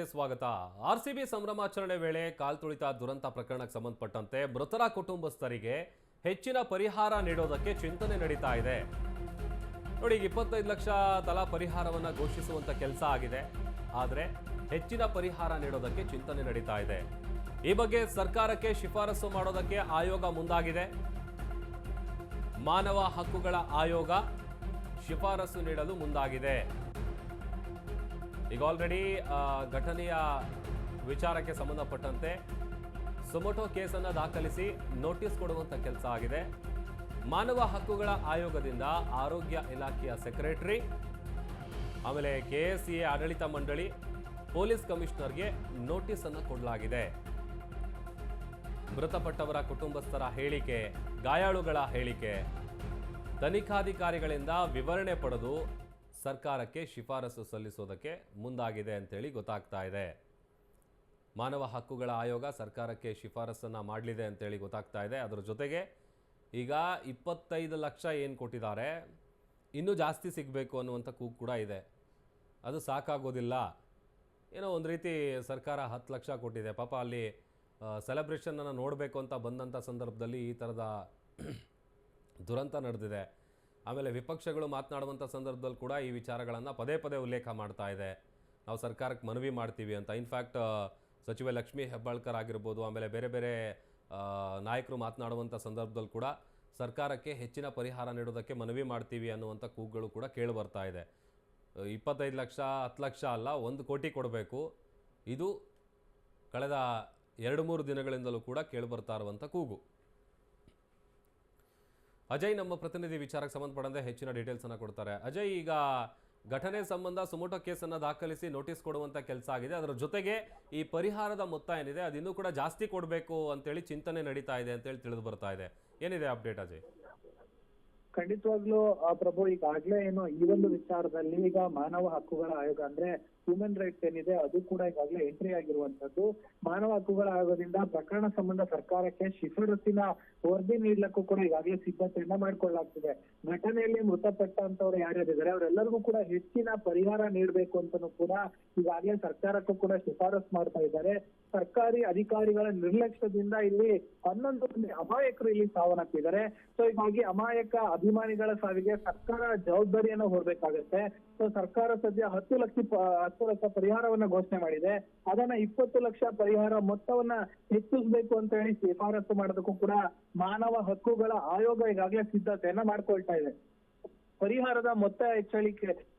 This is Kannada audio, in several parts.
ಮತ್ತೆ ಸ್ವಾಗತ. ಆರ್ಸಿಬಿ ಸಂಭ್ರಮಾಚರಣೆ ವೇಳೆ ಕಾಲ್ತುಳಿತ ದುರಂತ ಪ್ರಕರಣಕ್ಕೆ ಸಂಬಂಧಪಟ್ಟಂತೆ ಮೃತರ ಕುಟುಂಬಸ್ಥರಿಗೆ ಹೆಚ್ಚಿನ ಪರಿಹಾರ ನೀಡೋದಕ್ಕೆ ಚಿಂತನೆ ನಡೀತಾ ಇದೆ. ನೋಡಿ, 25 ಲಕ್ಷ ತಲಾ ಪರಿಹಾರವನ್ನ ಘೋಷಿಸುವಂತ ಕೆಲಸ ಆಗಿದೆ. ಆದರೆ ಹೆಚ್ಚಿನ ಪರಿಹಾರ ನೀಡೋದಕ್ಕೆ ಚಿಂತನೆ ನಡೀತಾ ಇದೆ. ಈ ಬಗ್ಗೆ ಸರ್ಕಾರಕ್ಕೆ ಶಿಫಾರಸು ಮಾಡೋದಕ್ಕೆ ಆಯೋಗ ಮುಂದಾಗಿದೆ. ಮಾನವ ಹಕ್ಕುಗಳ ಆಯೋಗ ಶಿಫಾರಸು ನೀಡಲು ಮುಂದಾಗಿದೆ. ಈಗ ಆಲ್ರೆಡಿ ಘಟನೆಯ ವಿಚಾರಕ್ಕೆ ಸಂಬಂಧಪಟ್ಟಂತೆ ಸುಮೋಟೋ ಕೇಸನ್ನು ದಾಖಲಿಸಿ ನೋಟಿಸ್ ಕೊಡುವಂಥ ಕೆಲಸ ಆಗಿದೆ. ಮಾನವ ಹಕ್ಕುಗಳ ಆಯೋಗದಿಂದ ಆರೋಗ್ಯ ಇಲಾಖೆಯ ಸೆಕ್ರೆಟರಿ, ಆಮೇಲೆ KSCA ಆಡಳಿತ ಮಂಡಳಿ, ಪೊಲೀಸ್ ಕಮಿಷನರ್ಗೆ ನೋಟಿಸ್ ಅನ್ನು ಕೊಡಲಾಗಿದೆ. ಮೃತಪಟ್ಟವರ ಕುಟುಂಬಸ್ಥರ ಹೇಳಿಕೆ, ಗಾಯಾಳುಗಳ ಹೇಳಿಕೆ, ತನಿಖಾಧಿಕಾರಿಗಳಿಂದ ವಿವರಣೆ ಪಡೆದು ಸರ್ಕಾರಕ್ಕೆ ಶಿಫಾರಸು ಸಲ್ಲಿಸೋದಕ್ಕೆ ಮುಂದಾಗಿದೆ ಅಂತೇಳಿ ಗೊತ್ತಾಗ್ತಾ ಇದೆ. ಮಾನವ ಹಕ್ಕುಗಳ ಆಯೋಗ ಸರ್ಕಾರಕ್ಕೆ ಶಿಫಾರಸನ್ನು ಮಾಡಲಿದೆ ಅಂತೇಳಿ ಗೊತ್ತಾಗ್ತಾ ಇದೆ. ಅದರ ಜೊತೆಗೆ ಈಗ 25 ಲಕ್ಷ ಏನು ಕೊಟ್ಟಿದ್ದಾರೆ, ಇನ್ನೂ ಜಾಸ್ತಿ ಸಿಗಬೇಕು ಅನ್ನುವಂಥ ಕೂಗು ಕೂಡ ಇದೆ. ಅದು ಸಾಕಾಗೋದಿಲ್ಲ. ಏನೋ ಒಂದು ರೀತಿ ಸರ್ಕಾರ 10 ಲಕ್ಷ ಕೊಟ್ಟಿದೆ. ಪಾಪ ಅಲ್ಲಿ ಸೆಲೆಬ್ರೇಷನನ್ನು ನೋಡಬೇಕು ಅಂತ ಬಂದಂಥ ಸಂದರ್ಭದಲ್ಲಿ ಈ ಥರದ ದುರಂತ ನಡೆದಿದೆ. ಆಮೇಲೆ ವಿಪಕ್ಷಗಳು ಮಾತನಾಡುವಂಥ ಸಂದರ್ಭದಲ್ಲಿ ಕೂಡ ಈ ವಿಚಾರಗಳನ್ನು ಪದೇ ಪದೇ ಉಲ್ಲೇಖ ಮಾಡ್ತಾ ಇದೆ. ನಾವು ಸರ್ಕಾರಕ್ಕೆ ಮನವಿ ಮಾಡ್ತೀವಿ ಅಂತ. ಇನ್ಫ್ಯಾಕ್ಟ್ ಸಚಿವೆ ಲಕ್ಷ್ಮೀ ಹೆಬ್ಬಾಳ್ಕರ್ ಆಗಿರ್ಬೋದು, ಆಮೇಲೆ ಬೇರೆ ಬೇರೆ ನಾಯಕರು ಮಾತನಾಡುವಂಥ ಸಂದರ್ಭದಲ್ಲಿ ಕೂಡ ಸರ್ಕಾರಕ್ಕೆ ಹೆಚ್ಚಿನ ಪರಿಹಾರ ನೀಡೋದಕ್ಕೆ ಮನವಿ ಮಾಡ್ತೀವಿ ಅನ್ನುವಂಥ ಕೂಗುಗಳು ಕೂಡ ಕೇಳಿ ಬರ್ತಾ ಇದೆ. 25 ಲಕ್ಷ 10 ಲಕ್ಷ ಅಲ್ಲ, 1 ಕೋಟಿ ಕೊಡಬೇಕು. ಇದು ಕಳೆದ 2-3 ದಿನಗಳಿಂದಲೂ ಕೂಡ ಕೇಳಿಬರ್ತಾ ಇರುವಂಥ ಕೂಗು. ಅಜಯ್ ನಮ್ಮ ಪ್ರತಿನಿಧಿ ವಿಚಾರಕ್ಕೆ ಸಂಬಂಧಪಟ್ಟಂತೆ ಹೆಚ್ಚಿನ ಡೀಟೇಲ್ಸನ್ನು ಕೊಡ್ತಾರೆ. ಅಜಯ್, ಈಗ ಘಟನೆ ಸಂಬಂಧ ಸುಮೋಟೋ ಕೇಸನ್ನು ದಾಖಲಿಸಿ ನೋಟಿಸ್ ಕೊಡುವಂಥ ಕೆಲಸ ಆಗಿದೆ. ಅದರ ಜೊತೆಗೆ ಈ ಪರಿಹಾರದ ಮೊತ್ತ ಏನಿದೆ ಅದು ಇನ್ನೂ ಕೂಡ ಜಾಸ್ತಿ ಕೊಡಬೇಕು ಅಂತೇಳಿ ಚಿಂತನೆ ನಡೀತಾ ಇದೆ ಅಂತೇಳಿ ತಿಳಿದು ಬರ್ತಾ ಇದೆ. ಏನಿದೆ ಅಪ್ಡೇಟ್ ಅಜಯ್? ಖಂಡಿತವಾಗ್ಲೂ ಪ್ರಭು, ಈಗಾಗ್ಲೇ ಏನು ಈ ಒಂದು ವಿಚಾರದಲ್ಲಿ ಈಗ ಮಾನವ ಹಕ್ಕುಗಳ ಆಯೋಗ ಅಂದ್ರೆ ಹ್ಯೂಮನ್ ರೈಟ್ಸ್ ಏನಿದೆ ಅದು ಕೂಡ ಈಗಾಗಲೇ ಎಂಟ್ರಿ ಆಗಿರುವಂತದ್ದು. ಮಾನವ ಹಕ್ಕುಗಳ ಆಯೋಗದಿಂದ ಪ್ರಕರಣ ಸಂಬಂಧ ಸರ್ಕಾರಕ್ಕೆ ಶಿಫಾರಸಿನ ವರದಿ ನೀಡಲಿಕ್ಕೂ ಕೂಡ ಈಗಾಗಲೇ ಸಿದ್ಧತೆಯನ್ನ ಮಾಡ್ಕೊಳ್ಳಲಾಗ್ತಿದೆ. ಘಟನೆಯಲ್ಲಿ ಮೃತಪಟ್ಟಂತವ್ರು ಯಾರ್ಯಾರಿದ್ದಾರೆ ಅವರೆಲ್ಲರಿಗೂ ಕೂಡ ಹೆಚ್ಚಿನ ಪರಿಹಾರ ನೀಡಬೇಕು ಅಂತಾನೂ ಕೂಡ ಈಗಾಗಲೇ ಸರ್ಕಾರಕ್ಕೂ ಕೂಡ ಶಿಫಾರಸು ಮಾಡ್ತಾ ಇದ್ದಾರೆ. ಸರ್ಕಾರಿ ಅಧಿಕಾರಿಗಳ ನಿರ್ಲಕ್ಷ್ಯದಿಂದ ಇಲ್ಲಿ 11 ಮಂದಿ ಅಮಾಯಕರು ಇಲ್ಲಿ ಸಾವನ್ನಪ್ಪಿದ್ದಾರೆ. ಸೊ ಹೀಗಾಗಿ ಅಮಾಯಕ ಅಭಿಮಾನಿಗಳ ಸಾವಿಗೆ ಸರ್ಕಾರ ಜವಾಬ್ದಾರಿಯನ್ನು ಹೊರಬೇಕಾಗುತ್ತೆ. ಸೊ ಸರ್ಕಾರ ಸದ್ಯ 10 ಲಕ್ಷ ಪರಿಹಾರವನ್ನ ಘೋಷಣೆ ಮಾಡಿದೆ. ಅದನ್ನ 20 ಲಕ್ಷ ಪರಿಹಾರ ಮೊತ್ತವನ್ನ ಹೆಚ್ಚಿಸಬೇಕು ಅಂತ ಹೇಳಿ ಶಿಫಾರಸು ಮಾಡೋದಕ್ಕೂ ಕೂಡ ಮಾನವ ಹಕ್ಕುಗಳ ಆಯೋಗ ಈಗಾಗಲೇ ಸಿದ್ಧತೆಯನ್ನ ಮಾಡ್ಕೊಳ್ತಾ ಇದೆ. ಪರಿಹಾರದ ಮೊತ್ತ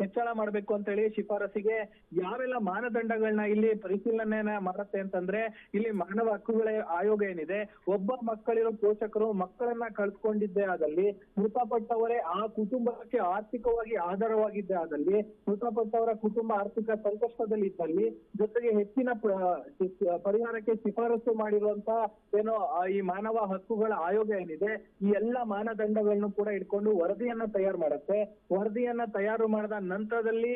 ಹೆಚ್ಚಳ ಮಾಡಬೇಕು ಅಂತ ಹೇಳಿ ಶಿಫಾರಸಿಗೆ ಯಾವೆಲ್ಲ ಮಾನದಂಡಗಳನ್ನ ಇಲ್ಲಿ ಪರಿಶೀಲನೆ ಮಾಡುತ್ತೆ ಅಂತಂದ್ರೆ, ಇಲ್ಲಿ ಮಾನವ ಹಕ್ಕುಗಳ ಆಯೋಗ ಏನಿದೆ, ಒಬ್ಬ ಮಕ್ಕಳಿರೋ ಪೋಷಕರು ಮಕ್ಕಳನ್ನ ಕಳ್ಕೊಂಡಿದ್ದೇ ಆದಲ್ಲಿ, ಮೃತಪಟ್ಟವರೇ ಆ ಕುಟುಂಬಕ್ಕೆ ಆರ್ಥಿಕವಾಗಿ ಆಧಾರವಾಗಿದ್ದೇ ಆದಲ್ಲಿ, ಮೃತಪಟ್ಟವರ ಕುಟುಂಬ ಆರ್ಥಿಕ ಸಂಕಷ್ಟದಲ್ಲಿ ಇದ್ದಲ್ಲಿ, ಜೊತೆಗೆ ಹೆಚ್ಚಿನ ಪರಿಹಾರಕ್ಕೆ ಶಿಫಾರಸು ಮಾಡಿರುವಂತ ಏನೋ ಈ ಮಾನವ ಹಕ್ಕುಗಳ ಆಯೋಗ ಏನಿದೆ, ಈ ಎಲ್ಲ ಮಾನದಂಡಗಳನ್ನು ಕೂಡ ಇಟ್ಕೊಂಡು ವರದಿಯನ್ನ ತಯಾರು ಮಾಡುತ್ತೆ. ವರದಿಯನ್ನ ತಯಾರು ಮಾಡಿದ ನಂತರದಲ್ಲಿ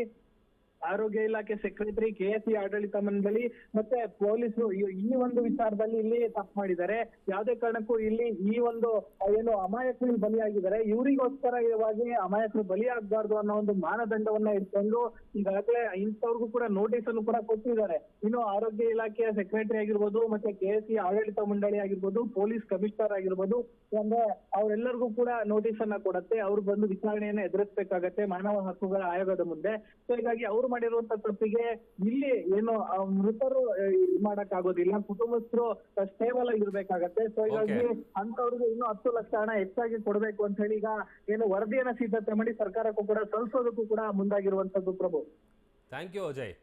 ಆರೋಗ್ಯ ಇಲಾಖೆ ಸೆಕ್ರೆಟರಿ, KSCA ಆಡಳಿತ ಮಂಡಳಿ ಮತ್ತೆ ಪೊಲೀಸರು ಈ ಒಂದು ವಿಚಾರದಲ್ಲಿ ಇಲ್ಲಿ ತಪ್ಪು ಮಾಡಿದ್ದಾರೆ. ಯಾವುದೇ ಕಾರಣಕ್ಕೂ ಇಲ್ಲಿ ಈ ಒಂದು ಏನು ಅಮಾಯಕರು ಬಲಿಯಾಗಿದ್ದಾರೆ ಇವರಿಗೋಸ್ಕರವಾಗಿ ಅಮಾಯಕರು ಬಲಿಯಾಗಬಾರ್ದು ಅನ್ನೋ ಒಂದು ಮಾನದಂಡವನ್ನ ಇಟ್ಕೊಂಡು ಈಗಾಗಲೇ ಇಂಥವ್ರಿಗೂ ಕೂಡ ನೋಟಿಸ್ ಅನ್ನು ಕೂಡ ಕೊಟ್ಟಿದ್ದಾರೆ. ಇನ್ನು ಆರೋಗ್ಯ ಇಲಾಖೆಯ ಸೆಕ್ರೆಟರಿ ಆಗಿರ್ಬೋದು, ಮತ್ತೆ KSCA ಆಡಳಿತ ಮಂಡಳಿ ಆಗಿರ್ಬೋದು, ಪೊಲೀಸ್ ಕಮಿಷನರ್ ಆಗಿರ್ಬೋದು, ಅಂದ್ರೆ ಅವರೆಲ್ಲರಿಗೂ ಕೂಡ ನೋಟಿಸ್ ಅನ್ನ ಕೊಡುತ್ತೆ. ಅವ್ರು ಬಂದು ವಿಚಾರಣೆಯನ್ನ ಎದುರಿಸಬೇಕಾಗತ್ತೆ ಮಾನವ ಹಕ್ಕುಗಳ ಆಯೋಗದ ಮುಂದೆ. ಸೊ ಹೀಗಾಗಿ ಅವ್ರು ಮಾಡಿರುವಂತ ತಪ್ಪಿಗೆ ಇಲ್ಲಿ ಏನು ಮೃತರು ಮಾಡಕ್ ಆಗೋದಿಲ್ಲ, ಕುಟುಂಬಸ್ಥರು ಸ್ಟೇಬಲ್ ಆಗಿರ್ಬೇಕಾಗತ್ತೆ. ಸೊ ಹೀಗಾಗಿ ಅಂತವ್ರಿಗೆ ಇನ್ನು 10 ಲಕ್ಷ ಹಣ ಹೆಚ್ಚಾಗಿ ಕೊಡ್ಬೇಕು ಅಂತ ಹೇಳಿ ಈಗ ಏನು ವರದಿಯನ್ನ ಸಿದ್ಧತೆ ಮಾಡಿ ಸರ್ಕಾರಕ್ಕೂ ಕೂಡ ಸಲ್ಲಿಸೋದಕ್ಕೂ ಕೂಡ ಮುಂದಾಗಿರುವಂತದ್ದು. ಪ್ರಭು, ಥ್ಯಾಂಕ್ ಯು ಅಜಯ್.